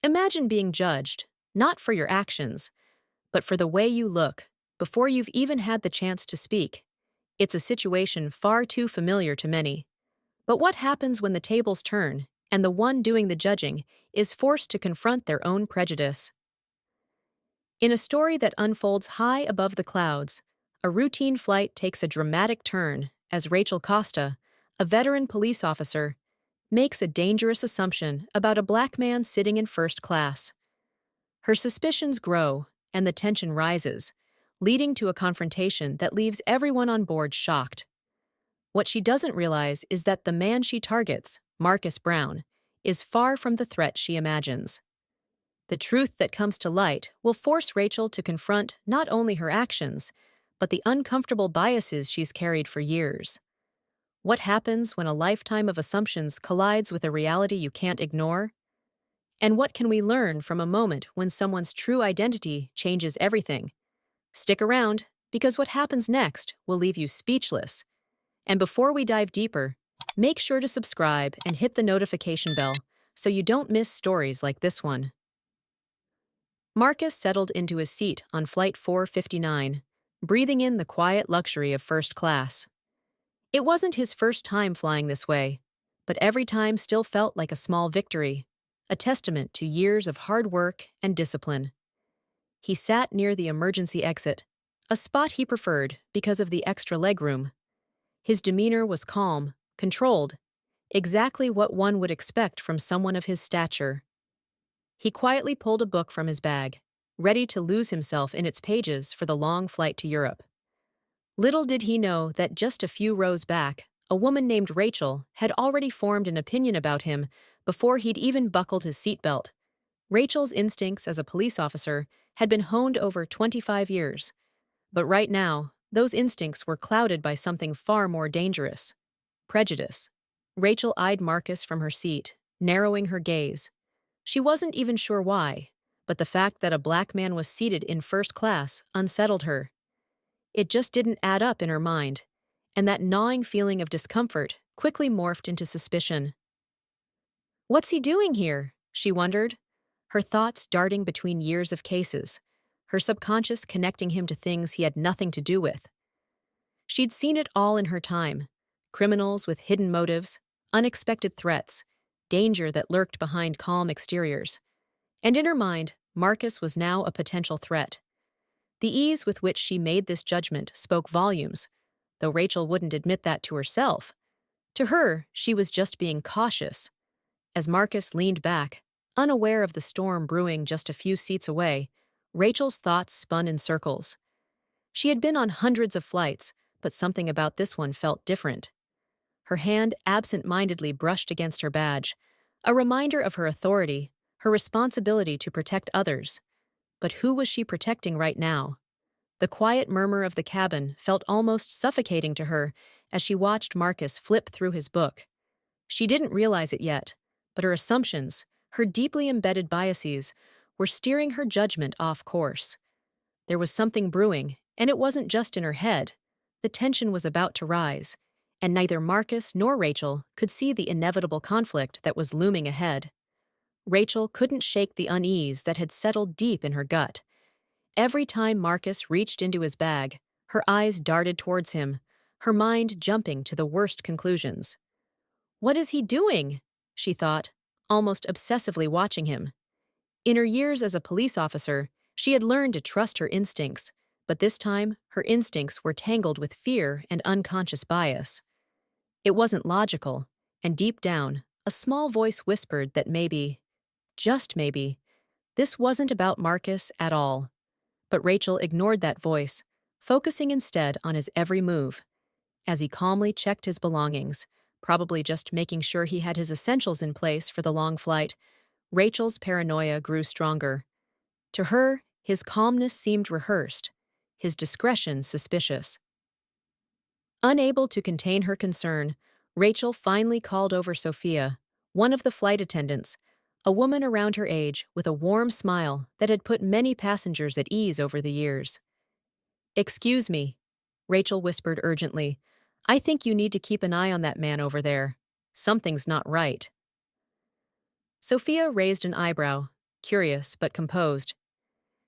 Imagine being judged, not for your actions, but for the way you look, before you've even had the chance to speak. It's a situation far too familiar to many. But what happens when the tables turn, and the one doing the judging is forced to confront their own prejudice? In a story that unfolds high above the clouds, a routine flight takes a dramatic turn as Rachel Costa, a veteran police officer, makes a dangerous assumption about a black man sitting in first class. Her suspicions grow, and the tension rises, leading to a confrontation that leaves everyone on board shocked. What she doesn't realize is that the man she targets, Marcus Brown, is far from the threat she imagines. The truth that comes to light will force Rachel to confront not only her actions, but the uncomfortable biases she's carried for years. What happens when a lifetime of assumptions collides with a reality you can't ignore? And what can we learn from a moment when someone's true identity changes everything? Stick around, because what happens next will leave you speechless. And before we dive deeper, make sure to subscribe and hit the notification bell so you don't miss stories like this one. Marcus settled into his seat on Flight 459, breathing in the quiet luxury of first class. It wasn't his first time flying this way, but every time still felt like a small victory, a testament to years of hard work and discipline. He sat near the emergency exit, a spot he preferred because of the extra legroom. His demeanor was calm, controlled, exactly what one would expect from someone of his stature. He quietly pulled a book from his bag, ready to lose himself in its pages for the long flight to Europe. Little did he know that just a few rows back, a woman named Rachel had already formed an opinion about him before he'd even buckled his seatbelt. Rachel's instincts as a police officer had been honed over 25 years. But right now, those instincts were clouded by something far more dangerous: prejudice. Rachel eyed Marcus from her seat, narrowing her gaze. She wasn't even sure why, but the fact that a black man was seated in first class unsettled her. It just didn't add up in her mind, and that gnawing feeling of discomfort quickly morphed into suspicion. What's he doing here? She wondered, her thoughts darting between years of cases, her subconscious connecting him to things he had nothing to do with. She'd seen it all in her time: criminals with hidden motives, unexpected threats, danger that lurked behind calm exteriors. And in her mind, Marcus was now a potential threat. The ease with which she made this judgment spoke volumes, though Rachel wouldn't admit that to herself. To her, she was just being cautious. As Marcus leaned back, unaware of the storm brewing just a few seats away, Rachel's thoughts spun in circles. She had been on hundreds of flights, but something about this one felt different. Her hand absent-mindedly brushed against her badge, a reminder of her authority, her responsibility to protect others. But who was she protecting right now? The quiet murmur of the cabin felt almost suffocating to her as she watched Marcus flip through his book. She didn't realize it yet, but her assumptions, her deeply embedded biases, were steering her judgment off course. There was something brewing, and it wasn't just in her head. The tension was about to rise, and neither Marcus nor Rachel could see the inevitable conflict that was looming ahead. Rachel couldn't shake the unease that had settled deep in her gut. Every time Marcus reached into his bag, her eyes darted towards him, her mind jumping to the worst conclusions. What is he doing? She thought, almost obsessively watching him. In her years as a police officer, she had learned to trust her instincts, but this time her instincts were tangled with fear and unconscious bias. It wasn't logical, and deep down, a small voice whispered that maybe, just maybe, this wasn't about Marcus at all. But Rachel ignored that voice, focusing instead on his every move. As he calmly checked his belongings, probably just making sure he had his essentials in place for the long flight, Rachel's paranoia grew stronger. To her, his calmness seemed rehearsed, his discretion suspicious. Unable to contain her concern, Rachel finally called over Sophia, one of the flight attendants, a woman around her age with a warm smile that had put many passengers at ease over the years. "Excuse me," Rachel whispered urgently. "I think you need to keep an eye on that man over there. Something's not right." Sophia raised an eyebrow, curious but composed.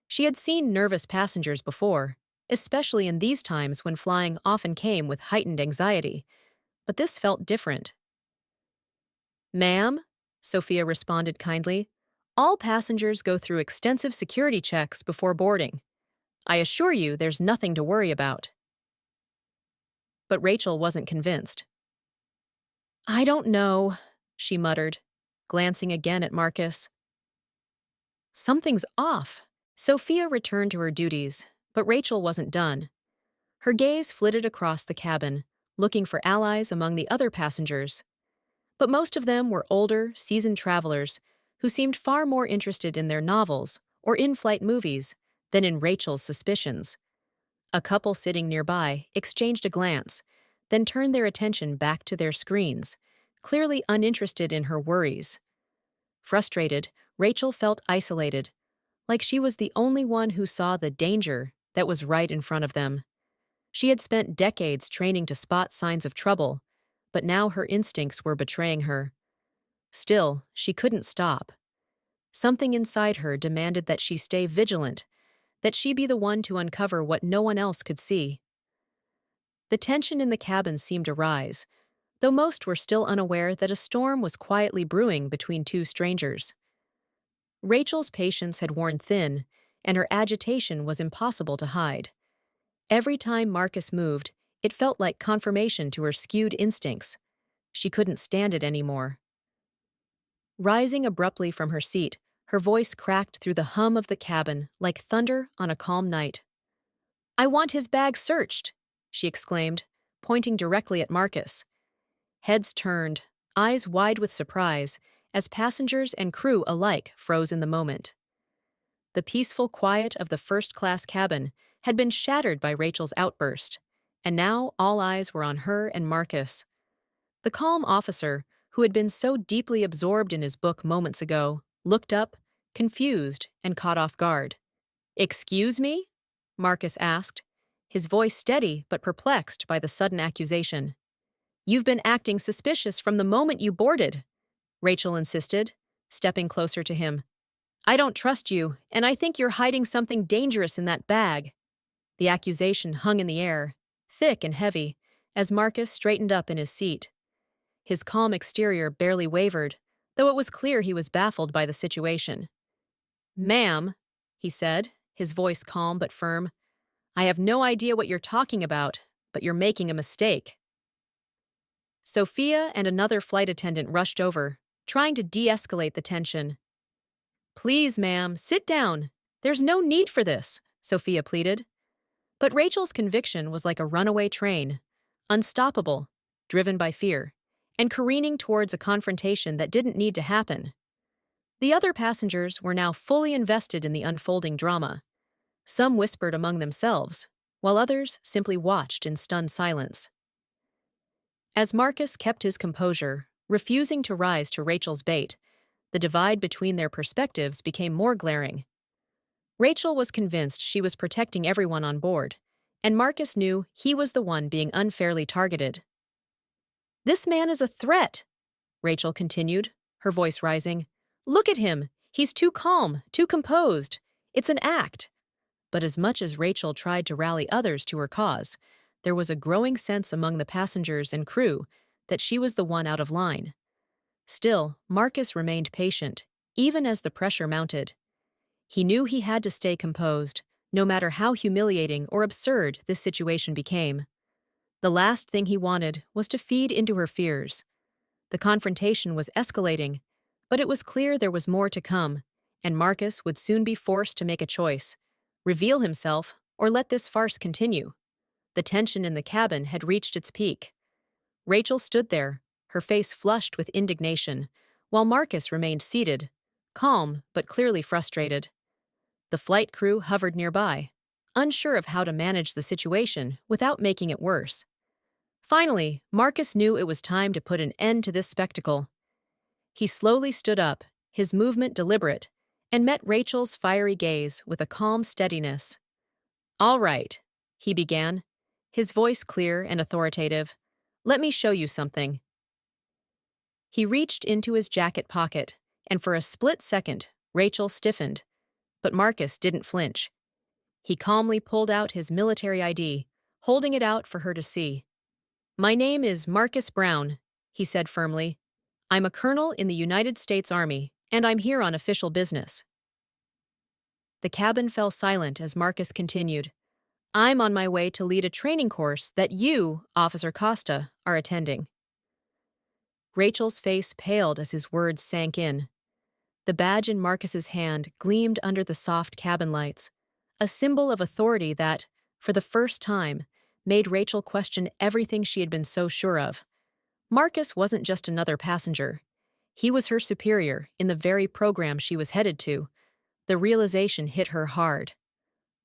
She had seen nervous passengers before, especially in these times when flying often came with heightened anxiety, but this felt different. "Ma'am," Sophia responded kindly, "all passengers go through extensive security checks before boarding. I assure you there's nothing to worry about." But Rachel wasn't convinced. "I don't know," she muttered, glancing again at Marcus. Something's off. Sophia returned to her duties, but Rachel wasn't done. Her gaze flitted across the cabin, looking for allies among the other passengers. But most of them were older, seasoned travelers who seemed far more interested in their novels or in-flight movies than in Rachel's suspicions. A couple sitting nearby exchanged a glance, then turned their attention back to their screens, clearly uninterested in her worries. Frustrated, Rachel felt isolated, like she was the only one who saw the danger that was right in front of them. She had spent decades training to spot signs of trouble, but now her instincts were betraying her. Still, she couldn't stop. Something inside her demanded that she stay vigilant, that she be the one to uncover what no one else could see. The tension in the cabin seemed to rise, though most were still unaware that a storm was quietly brewing between two strangers. Rachel's patience had worn thin, and her agitation was impossible to hide. Every time Marcus moved, it felt like confirmation to her skewed instincts. She couldn't stand it anymore. Rising abruptly from her seat, her voice cracked through the hum of the cabin like thunder on a calm night. "I want his bag searched," she exclaimed, pointing directly at Marcus. Heads turned, eyes wide with surprise, as passengers and crew alike froze in the moment. The peaceful quiet of the first-class cabin had been shattered by Rachel's outburst, and now all eyes were on her and Marcus. The calm officer, who had been so deeply absorbed in his book moments ago, looked up, confused and caught off guard. "Excuse me?" Marcus asked, his voice steady but perplexed by the sudden accusation. "You've been acting suspicious from the moment you boarded," Rachel insisted, stepping closer to him. "I don't trust you, and I think you're hiding something dangerous in that bag." The accusation hung in the air, thick and heavy, as Marcus straightened up in his seat. His calm exterior barely wavered, though it was clear he was baffled by the situation. "Ma'am," he said, his voice calm but firm, "I have no idea what you're talking about, but you're making a mistake." Sophia and another flight attendant rushed over, trying to de-escalate the tension. "Please, ma'am, sit down. There's no need for this," Sophia pleaded. But Rachel's conviction was like a runaway train, unstoppable, driven by fear, and careening towards a confrontation that didn't need to happen. The other passengers were now fully invested in the unfolding drama. Some whispered among themselves, while others simply watched in stunned silence. As Marcus kept his composure, refusing to rise to Rachel's bait, the divide between their perspectives became more glaring. Rachel was convinced she was protecting everyone on board, and Marcus knew he was the one being unfairly targeted. "This man is a threat," Rachel continued, her voice rising. "Look at him. He's too calm, too composed. It's an act." But as much as Rachel tried to rally others to her cause, there was a growing sense among the passengers and crew that she was the one out of line. Still, Marcus remained patient, even as the pressure mounted. He knew he had to stay composed, no matter how humiliating or absurd this situation became. The last thing he wanted was to feed into her fears. The confrontation was escalating, but it was clear there was more to come, and Marcus would soon be forced to make a choice: reveal himself or let this farce continue. The tension in the cabin had reached its peak. Rachel stood there, her face flushed with indignation, while Marcus remained seated, calm but clearly frustrated. The flight crew hovered nearby, unsure of how to manage the situation without making it worse. Finally, Marcus knew it was time to put an end to this spectacle. He slowly stood up, his movement deliberate, and met Rachel's fiery gaze with a calm steadiness. "All right," he began, his voice clear and authoritative. "Let me show you something." He reached into his jacket pocket, and for a split second, Rachel stiffened, but Marcus didn't flinch. He calmly pulled out his military ID, holding it out for her to see. "My name is Marcus Brown," he said firmly. "I'm a colonel in the United States Army, and I'm here on official business." The cabin fell silent as Marcus continued. "I'm on my way to lead a training course that you, Officer Costa, are attending." Rachel's face paled as his words sank in. The badge in Marcus's hand gleamed under the soft cabin lights, a symbol of authority that, for the first time, made Rachel question everything she had been so sure of. Marcus wasn't just another passenger. He was her superior in the very program she was headed to. The realization hit her hard.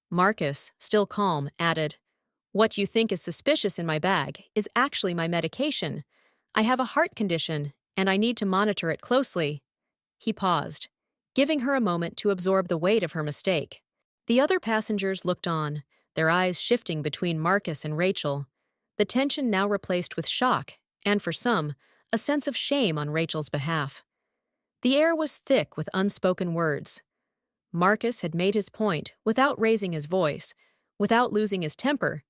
Marcus, still calm, added, "What you think is suspicious in my bag is actually my medication. I have a heart condition, and I need to monitor it closely." He paused, giving her a moment to absorb the weight of her mistake. The other passengers looked on, their eyes shifting between Marcus and Rachel, the tension now replaced with shock, and for some, a sense of shame on Rachel's behalf. The air was thick with unspoken words. Marcus had made his point without raising his voice, without losing his temper,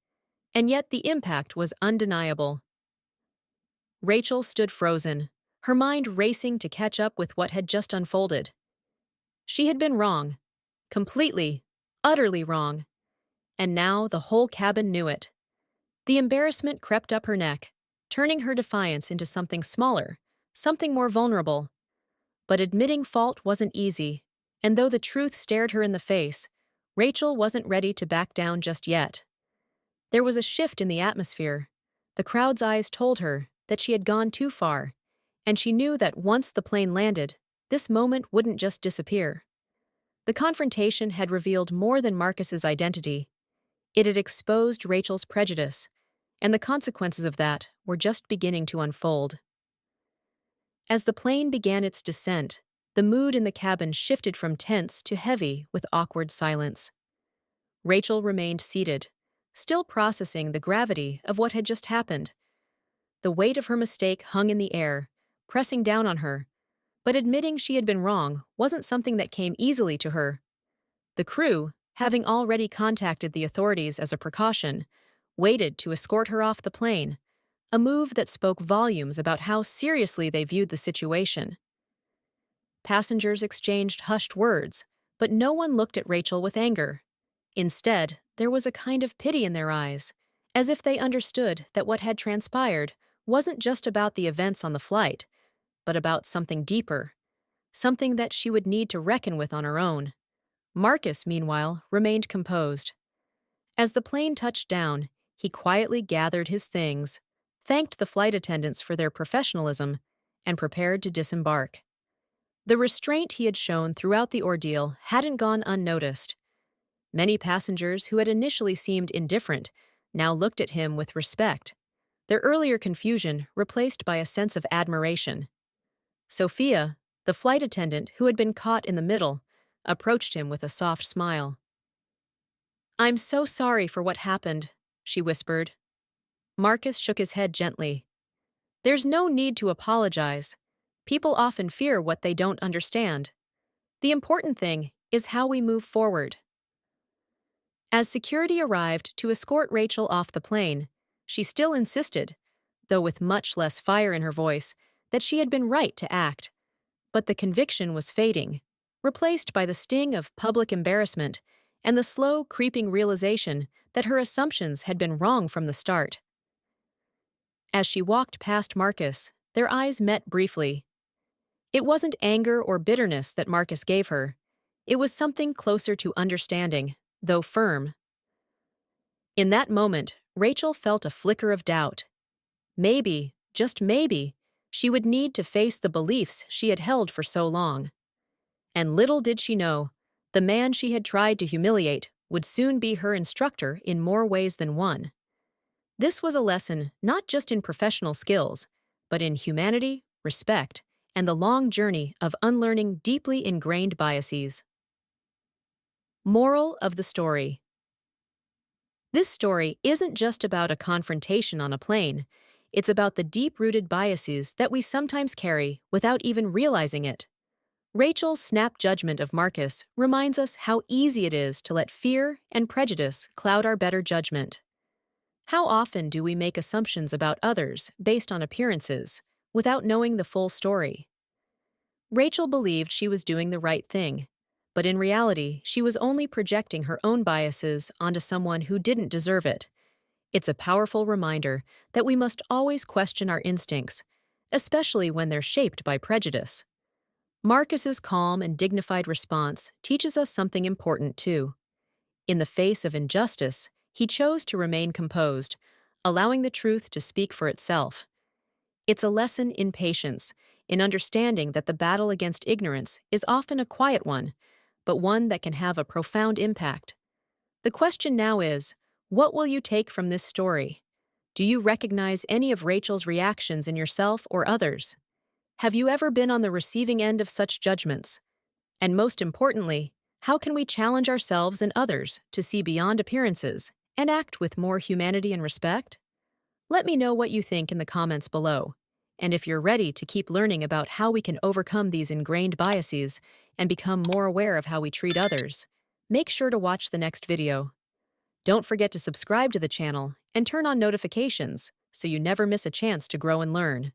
and yet the impact was undeniable. Rachel stood frozen, her mind racing to catch up with what had just unfolded. She had been wrong. Completely, utterly wrong. And now the whole cabin knew it. The embarrassment crept up her neck, turning her defiance into something smaller, something more vulnerable. But admitting fault wasn't easy, and though the truth stared her in the face, Rachel wasn't ready to back down just yet. There was a shift in the atmosphere. The crowd's eyes told her that she had gone too far, and she knew that once the plane landed, this moment wouldn't just disappear. The confrontation had revealed more than Marcus's identity. It had exposed Rachel's prejudice, and the consequences of that were just beginning to unfold. As the plane began its descent, the mood in the cabin shifted from tense to heavy with awkward silence. Rachel remained seated, still processing the gravity of what had just happened. The weight of her mistake hung in the air, pressing down on her, but admitting she had been wrong wasn't something that came easily to her. The crew, having already contacted the authorities as a precaution, waited to escort her off the plane, a move that spoke volumes about how seriously they viewed the situation. Passengers exchanged hushed words, but no one looked at Rachel with anger. Instead, there was a kind of pity in their eyes, as if they understood that what had transpired wasn't just about the events on the flight, but about something deeper, something that she would need to reckon with on her own. Marcus, meanwhile, remained composed. As the plane touched down, he quietly gathered his things, thanked the flight attendants for their professionalism, and prepared to disembark. The restraint he had shown throughout the ordeal hadn't gone unnoticed. Many passengers who had initially seemed indifferent now looked at him with respect, their earlier confusion replaced by a sense of admiration. Sophia, the flight attendant who had been caught in the middle, approached him with a soft smile. "I'm so sorry for what happened," she whispered. Marcus shook his head gently. "There's no need to apologize. People often fear what they don't understand. The important thing is how we move forward." As security arrived to escort Rachel off the plane, she still insisted, though with much less fire in her voice, that she had been right to act. But the conviction was fading, replaced by the sting of public embarrassment and the slow, creeping realization that her assumptions had been wrong from the start. As she walked past Marcus, their eyes met briefly. It wasn't anger or bitterness that Marcus gave her. It was something closer to understanding, though firm. In that moment, Rachel felt a flicker of doubt. Maybe, just maybe, she would need to face the beliefs she had held for so long. And little did she know, the man she had tried to humiliate would soon be her instructor in more ways than one. This was a lesson not just in professional skills, but in humanity, respect, and the long journey of unlearning deeply ingrained biases. Moral of the story. This story isn't just about a confrontation on a plane. It's about the deep-rooted biases that we sometimes carry without even realizing it. Rachel's snap judgment of Marcus reminds us how easy it is to let fear and prejudice cloud our better judgment. How often do we make assumptions about others based on appearances, without knowing the full story? Rachel believed she was doing the right thing, but in reality, she was only projecting her own biases onto someone who didn't deserve it. It's a powerful reminder that we must always question our instincts, especially when they're shaped by prejudice. Marcus's calm and dignified response teaches us something important too. In the face of injustice, he chose to remain composed, allowing the truth to speak for itself. It's a lesson in patience, in understanding that the battle against ignorance is often a quiet one, but one that can have a profound impact. The question now is, what will you take from this story? Do you recognize any of Rachel's reactions in yourself or others? Have you ever been on the receiving end of such judgments? And most importantly, how can we challenge ourselves and others to see beyond appearances and act with more humanity and respect? Let me know what you think in the comments below. And if you're ready to keep learning about how we can overcome these ingrained biases and become more aware of how we treat others, make sure to watch the next video. Don't forget to subscribe to the channel and turn on notifications so you never miss a chance to grow and learn.